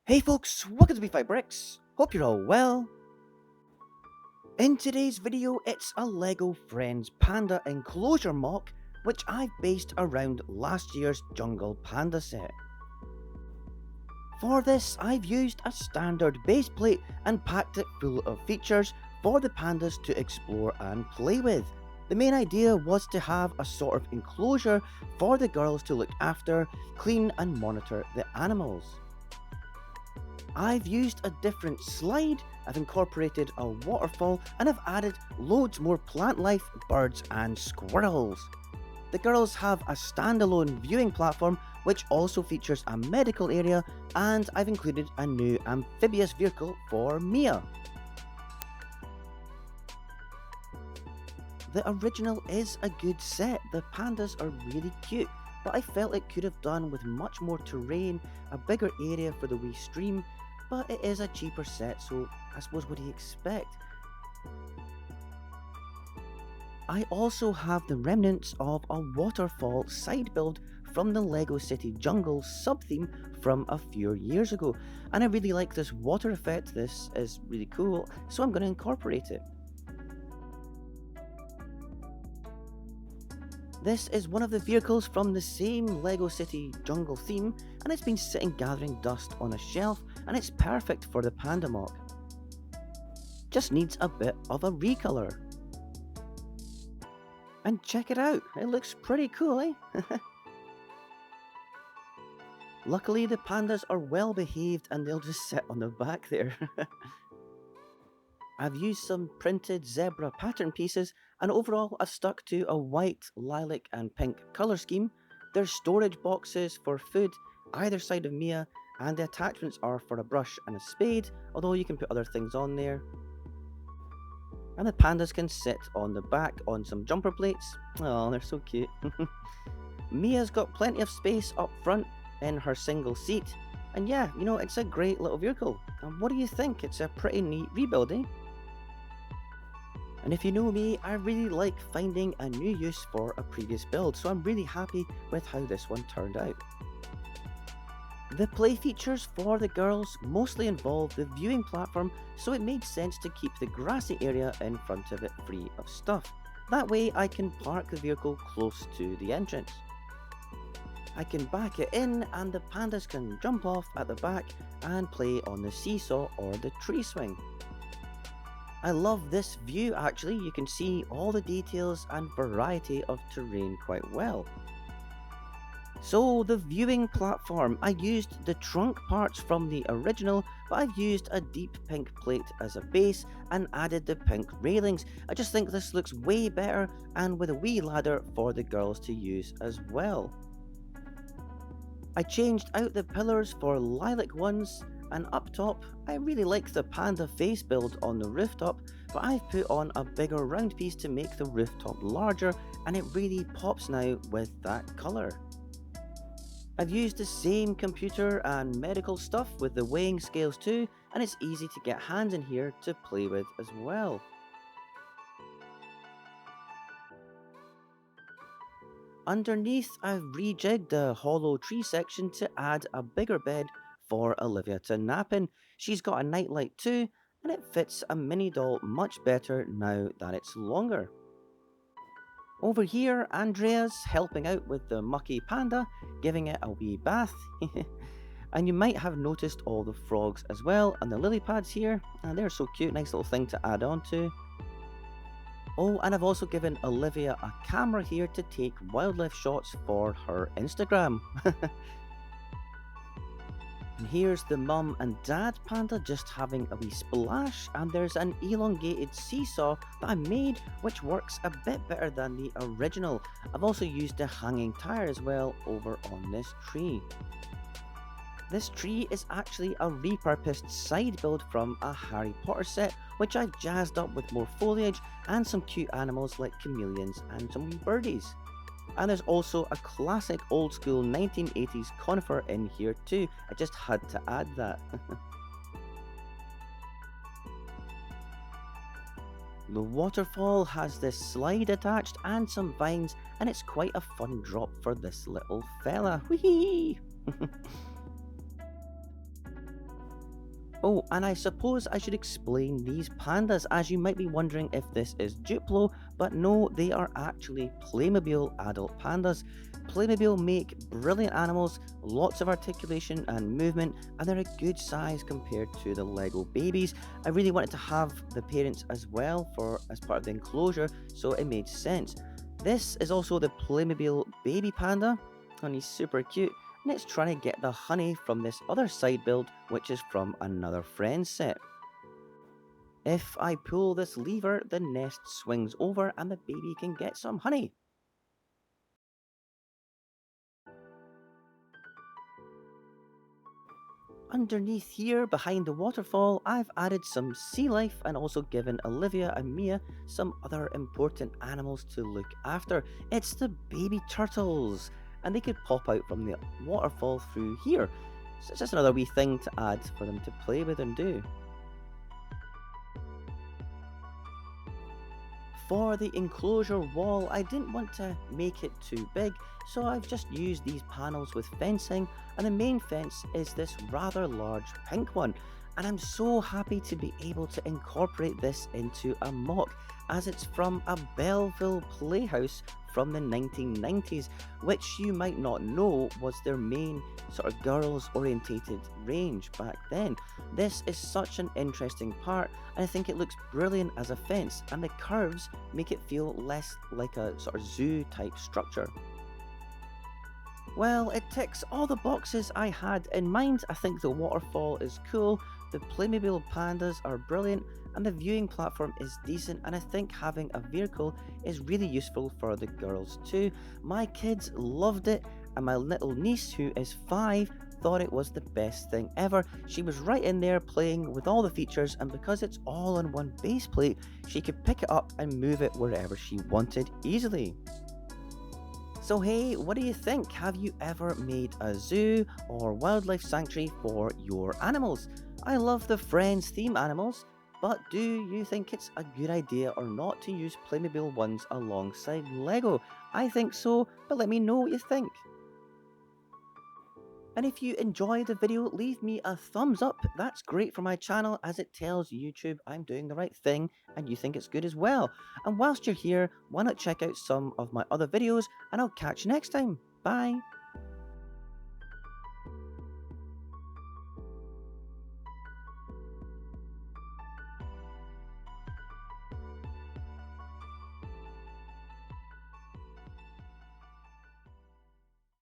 Hey folks, welcome to B5 Bricks. Hope you're all well. In today's video, it's a LEGO Friends Panda Enclosure MOC, which I've based around last year's Jungle Panda set. For this, I've used a standard base plate and packed it full of features for the pandas to explore and play with. The main idea was to have a sort of enclosure for the girls to look after, clean and monitor the animals. I've used a different slide, I've incorporated a waterfall, and I've added loads more plant life, birds and squirrels. The girls have a standalone viewing platform which also features a medical area, and I've included a new amphibious vehicle for Mia. The original is a good set, the pandas are really cute, but I felt it could have done with much more terrain, a bigger area for the wee stream, but it is a cheaper set, so I suppose what do you expect? I also have the remnants of a waterfall side build from the LEGO City Jungle sub-theme from a few years ago, and I really like this water effect, this is really cool, so I'm going to incorporate it. This is one of the vehicles from the same LEGO City Jungle theme, and it's been sitting gathering dust on a shelf, and it's perfect for the Panda MOC. Just needs a bit of a recolor. And check it out, it looks pretty cool, eh? Luckily the pandas are well behaved and they'll just sit on the back there. I've used some printed zebra pattern pieces, and overall I've stuck to a white, lilac and pink colour scheme. There's storage boxes for food either side of Mia, and the attachments are for a brush and a spade, although you can put other things on there. And the pandas can sit on the back on some jumper plates. Oh, they're so cute. Mia's got plenty of space up front in her single seat, and yeah, it's a great little vehicle. And what do you think? It's a pretty neat rebuild, eh? And if you know me, I really like finding a new use for a previous build, so I'm really happy with how this one turned out. The play features for the girls mostly involve the viewing platform, so it made sense to keep the grassy area in front of it free of stuff. That way I can park the vehicle close to the entrance. I can back it in and the pandas can jump off at the back and play on the seesaw or the tree swing. I love this view actually, you can see all the details and variety of terrain quite well. So the viewing platform, I used the trunk parts from the original, but I've used a deep pink plate as a base and added the pink railings. I just think this looks way better, and with a wee ladder for the girls to use as well. I changed out the pillars for lilac ones, and up top, I really like the panda face build on the rooftop, but I've put on a bigger round piece to make the rooftop larger, and it really pops now with that colour. I've used the same computer and medical stuff with the weighing scales too, and it's easy to get hands in here to play with as well. Underneath, I've rejigged the hollow tree section to add a bigger bed for Olivia to nap in. She's got a nightlight too, and it fits a mini doll much better now that it's longer. Over here, Andrea's helping out with the mucky panda, giving it a wee bath. And you might have noticed all the frogs as well, and the lily pads here, and they're so cute, nice little thing to add on to. Oh, and I've also given Olivia a camera here to take wildlife shots for her Instagram. And here's the mum and dad panda just having a wee splash, and there's an elongated seesaw that I made which works a bit better than the original. I've also used a hanging tire as well over on this tree. This tree is actually a repurposed side build from a Harry Potter set, which I've jazzed up with more foliage and some cute animals like chameleons and some wee birdies. And there's also a classic old school 1980s conifer in here too, I just had to add that. The waterfall has this slide attached and some vines, and it's quite a fun drop for this little fella. Whee! Oh, and I suppose I should explain these pandas, as you might be wondering if this is Duplo, but no, they are actually Playmobil adult pandas. Playmobil make brilliant animals, lots of articulation and movement, and they're a good size compared to the Lego babies. I really wanted to have the parents as well for as part of the enclosure, so it made sense. This is also the Playmobil baby panda, and he's super cute, and it's trying to get the honey from this other side build, which is from another friend's set. If I pull this lever, the nest swings over and the baby can get some honey. Underneath here, behind the waterfall, I've added some sea life and also given Olivia and Mia some other important animals to look after. It's the baby turtles, and they could pop out from the waterfall through here. So it's just another wee thing to add for them to play with and do. For the enclosure wall, I didn't want to make it too big, so I've just used these panels with fencing, and the main fence is this rather large pink one. And I'm so happy to be able to incorporate this into a MOC, as it's from a Belleville playhouse from the 1990s, which you might not know was their main sort of girls orientated range back then. This is such an interesting part, and I think it looks brilliant as a fence, and the curves make it feel less like a sort of zoo type structure. Well, it ticks all the boxes I had in mind. I think the waterfall is cool, the Playmobil pandas are brilliant, and the viewing platform is decent. And I think having a vehicle is really useful for the girls too. My kids loved it, and my little niece, who is 5, thought it was the best thing ever. She was right in there playing with all the features, and because it's all on one base plate, she could pick it up and move it wherever she wanted easily. So, hey, what do you think? Have you ever made a zoo or wildlife sanctuary for your animals? I love the Friends theme animals, but do you think it's a good idea or not to use Playmobil ones alongside Lego? I think so, but let me know what you think. And if you enjoyed the video, leave me a thumbs up. That's great for my channel, as it tells YouTube I'm doing the right thing and you think it's good as well. And whilst you're here, why not check out some of my other videos, and I'll catch you next time. Bye.